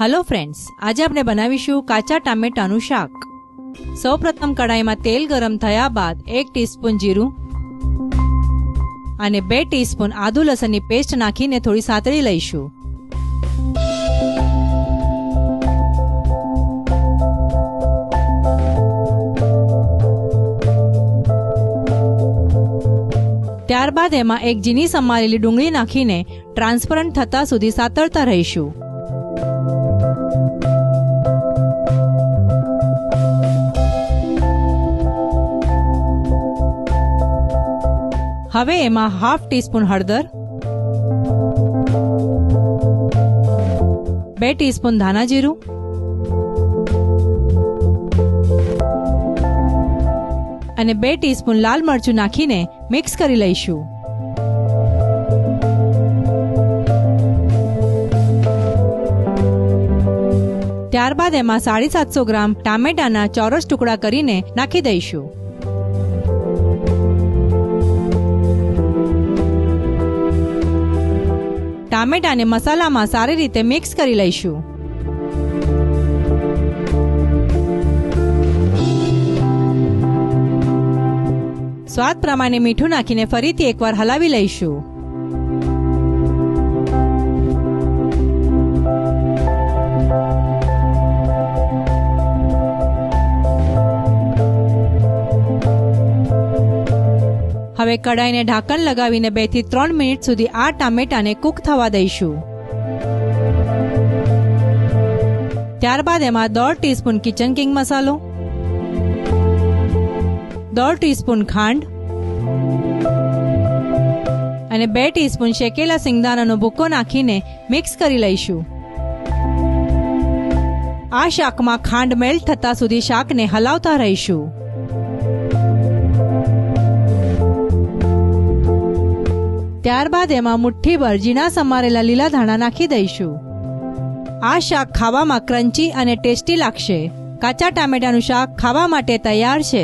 Hello friends, आज આપણે બનાવીશું કાચા ટામેટાનું શાક। સૌપ્રથમ કડાઈમાં તેલ ગરમ થયા બાદ 1 ટીસ્પૂન જીરું અને 2 ટીસ્પૂન આદુ લસણની પેસ્ટ નાખીને થોડી સાતળી લઈશું। ત્યારબાદ એમાં એક ઝીણી સમારેલી ડુંગળી નાખીને ટ્રાન્સપરન્ટ થતા સુધી સાતળતા રહીશું। હવે એમાં હાફ ટીસ્પૂન હળદર, 2 ટીસ્પૂન ધાણા જીરું અને 2 ટીસ્પૂન લાલ મરચું નાખીને મિક્સ કરી લઈશું। ત્યારબાદ એમાં 750 ગ્રામ ટામેટાના ચોરસ ટુકડા કરીને નાખી દઈશું। ટામેટાને મસાલામાં સારી રીતે મિક્સ કરી લઈશું। સ્વાદ પ્રમાણે મીઠું નાખીને ફરીથી એકવાર હલાવી લઈશું। હવે કડાઈને ઢાંકણ લગાવીને 2 થી 3 મિનિટ સુધી આ ટામેટાને કૂક થવા દઈશું। ત્યારબાદ એમાં 1/2 ટીસ્પૂન કિચન કિંગ મસાલો, 1/2 ટીસ્પૂન ખાંડ અને 2 ટીસ્પૂન શેકેલા સિંગદાણાનો ભૂકો નાખીને મિક્સ કરી લઈશું। આ શાકમાં ખાંડ મેલ્ટ થતા સુધી શાકને હલાવતા રહીશું। ત્યારબાદ એમાં મુઠ્ઠીભર ઝીણા સમારેલા લીલા ધાણા નાખી દઈશું। આ શાક ખાવામાં ક્રન્ચી અને ટેસ્ટી લાગશે। કાચા ટામેટાનું શાક ખાવા માટે તૈયાર છે।